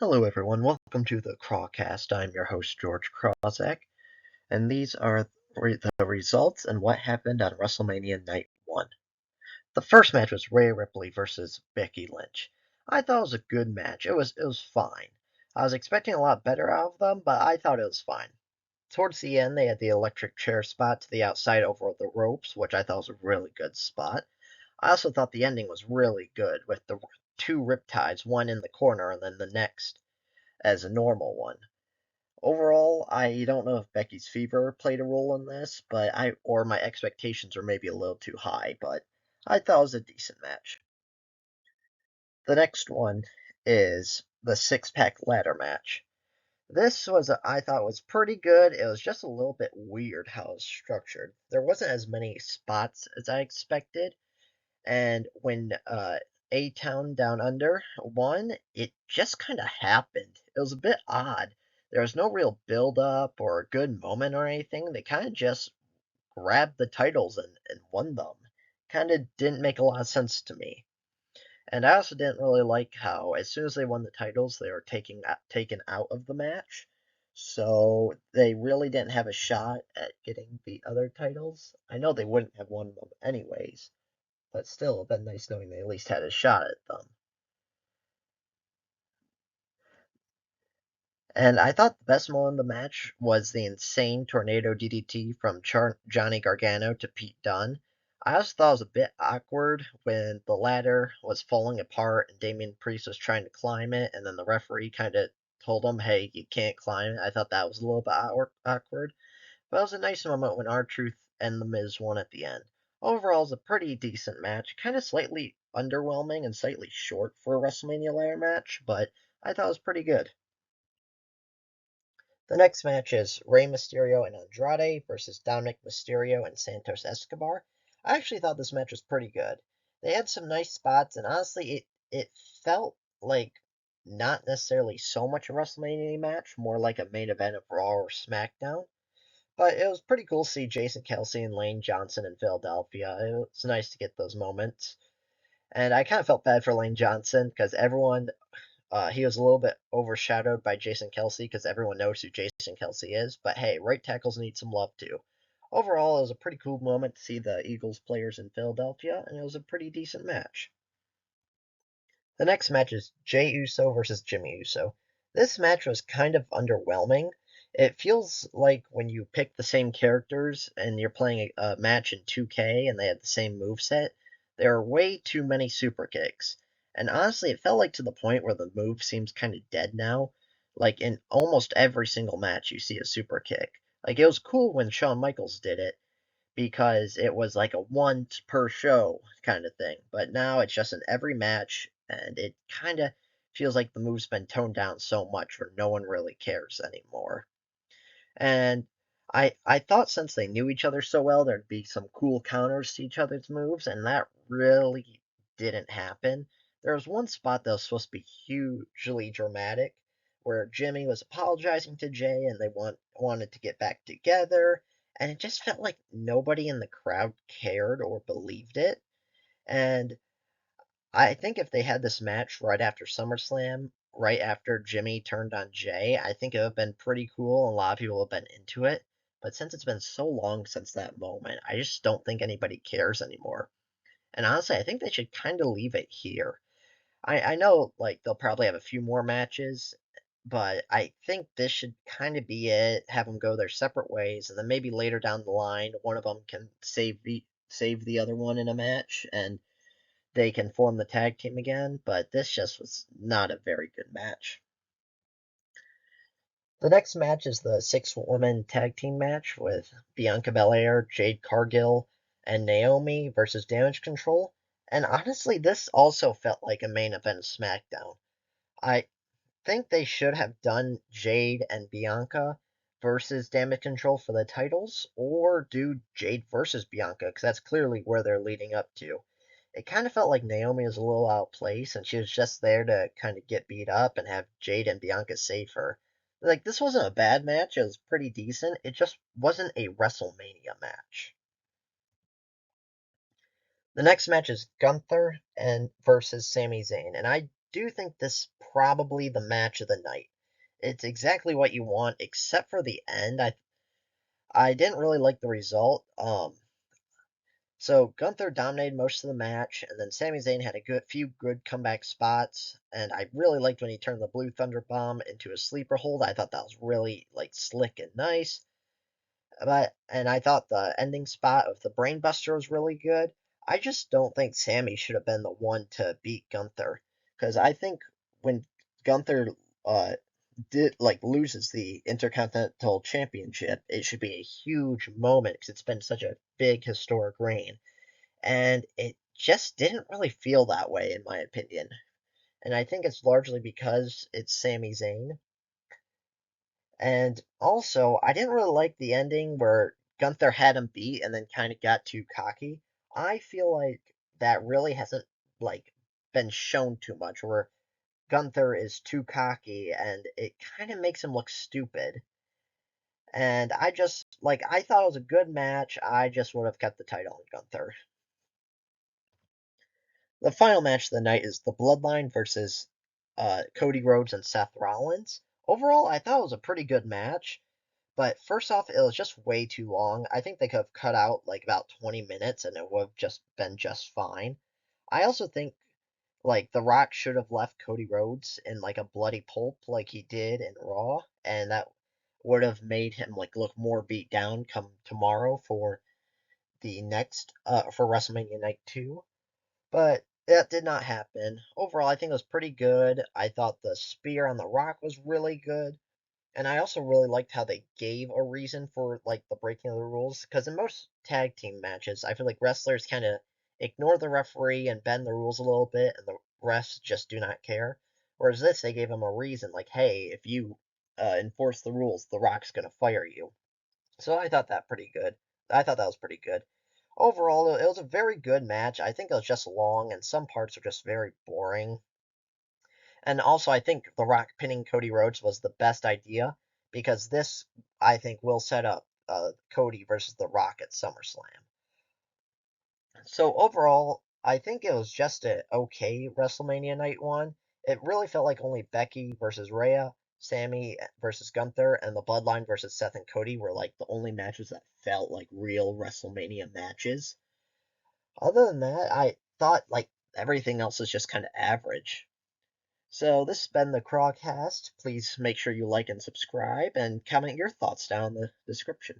Hello, everyone. Welcome to the Crawcast. I'm your host, George Krawczak, and these are the results and what happened on WrestleMania Night 1. The first match was Rhea Ripley versus Becky Lynch. I thought it was a good match. It was fine. I was expecting a lot better out of them, but I thought it was fine. Towards the end, they had the electric chair spot to the outside over the ropes, which I thought was a really good spot. I also thought the ending was really good with the two riptides, one in the corner and then the next as a normal one. Overall, I don't know if Becky's fever played a role in this, but or my expectations are maybe a little too high, but I thought it was a decent match. The next one is the six-pack ladder match. This I thought was pretty good. It was just a little bit weird how it was structured. There wasn't as many spots as I expected, and when A-Town Down Under won, it just kind of happened. It was a bit odd. There was no real build up or a good moment or anything. They kind of just grabbed the titles and won them. Kind of didn't make a lot of sense to me. And I also didn't really like how, as soon as they won the titles, they were taken out of the match. So they really didn't have a shot at getting the other titles. I know they wouldn't have won them anyways, but still, it'd been nice knowing they at least had a shot at them. And I thought the best moment of the match was the insane tornado DDT from Johnny Gargano to Pete Dunne. I also thought it was a bit awkward when the ladder was falling apart and Damian Priest was trying to climb it, and then the referee kind of told him, hey, you can't climb it. I thought that was a little bit awkward. But it was a nice moment when R-Truth and The Miz won at the end. Overall, it was a pretty decent match. Kind of slightly underwhelming and slightly short for a WrestleMania ladder match, but I thought it was pretty good. The next match is Rey Mysterio and Andrade versus Dominic Mysterio and Santos Escobar. I actually thought this match was pretty good. They had some nice spots, and honestly, it felt like not necessarily so much a WrestleMania match, more like a main event of Raw or SmackDown. But it was pretty cool to see Jason Kelsey and Lane Johnson in Philadelphia. It was nice to get those moments. And I kind of felt bad for Lane Johnson because he was a little bit overshadowed by Jason Kelsey because everyone knows who Jason Kelsey is. But hey, right tackles need some love too. Overall, it was a pretty cool moment to see the Eagles players in Philadelphia, and it was a pretty decent match. The next match is Jey Uso versus Jimmy Uso. This match was kind of underwhelming. It feels like when you pick the same characters and you're playing a match in 2K and they have the same moveset, there are way too many super kicks. And honestly, it felt like to the point where the move seems kind of dead now. Like in almost every single match, you see a super kick. Like it was cool when Shawn Michaels did it, because it was like a once per show kind of thing. But now it's just in every match, and it kind of feels like the move's been toned down so much where no one really cares anymore. And I thought since they knew each other so well, there'd be some cool counters to each other's moves, and that really didn't happen. There was one spot that was supposed to be hugely dramatic, where Jimmy was apologizing to Jay, and they wanted to get back together, and it just felt like nobody in the crowd cared or believed it. And I think if they had this match right after SummerSlam, right after Jimmy turned on Jay, I think it would have been pretty cool and a lot of people would have been into it. But since it's been so long since that moment, I just don't think anybody cares anymore. And honestly, I think they should kind of leave it here. I know like they'll probably have a few more matches, but I think this should kind of be it. Have them go their separate ways, and then maybe later down the line, one of them can save the other one in a match, and they can form the tag team again, but this just was not a very good match. The next match is the six-woman tag team match with Bianca Belair, Jade Cargill, and Naomi versus Damage Control. And honestly, this also felt like a main event of SmackDown. I think they should have done Jade and Bianca versus Damage Control for the titles, or do Jade versus Bianca, because that's clearly where they're leading up to. It kind of felt like Naomi was a little out of place, and she was just there to kind of get beat up and have Jade and Bianca save her. Like, this wasn't a bad match, it was pretty decent, it just wasn't a WrestleMania match. The next match is Gunther and versus Sami Zayn, and I do think this probably the match of the night. It's exactly what you want, except for the end. I didn't really like the result. So Gunther dominated most of the match, and then Sami Zayn had a few good comeback spots, and I really liked when he turned the Blue Thunder Bomb into a sleeper hold. I thought that was really like slick and nice. And I thought the ending spot of the Brainbuster was really good. I just don't think Sammy should have been the one to beat Gunther, because I think when Gunther uh did like loses the Intercontinental Championship, it should be a huge moment because it's been such a big historic reign, and it just didn't really feel that way in my opinion. And I think it's largely because it's Sami Zayn. And also, I didn't really like the ending where Gunther had him beat and then kind of got too cocky. I feel like that really hasn't like been shown too much, where Gunther is too cocky and it kind of makes him look stupid. And I thought it was a good match. I just would have kept the title on Gunther. The final match of the night is the Bloodline versus Cody Rhodes and Seth Rollins. Overall, I thought it was a pretty good match. But first off, it was just way too long. I think they could have cut out like about 20 minutes and it would have just been just fine. I also think like The Rock should have left Cody Rhodes in like a bloody pulp like he did in Raw, and that would have made him like look more beat down come tomorrow for the next for WrestleMania Night 2. But that did not happen. Overall, I think it was pretty good. I thought the spear on The Rock was really good. And I also really liked how they gave a reason for like the breaking of the rules, because in most tag team matches, I feel like wrestlers kind of ignore the referee and bend the rules a little bit, and the refs just do not care. Whereas this, they gave them a reason, like, hey, if you enforce the rules, The Rock's gonna fire you. So I thought that pretty good. I thought that was pretty good. Overall, it was a very good match. I think it was just long, and some parts were just very boring. And also, I think The Rock pinning Cody Rhodes was the best idea because this, I think, will set up Cody versus The Rock at SummerSlam. So overall, I think it was just a okay WrestleMania Night 1. It really felt like only Becky versus Rhea, Sammy versus Gunther, and the Bloodline versus Seth and Cody were like the only matches that felt like real WrestleMania matches. Other than that, I thought like everything else was just kind of average. So this has been the Crawcast. Please make sure you like and subscribe and comment your thoughts down in the description.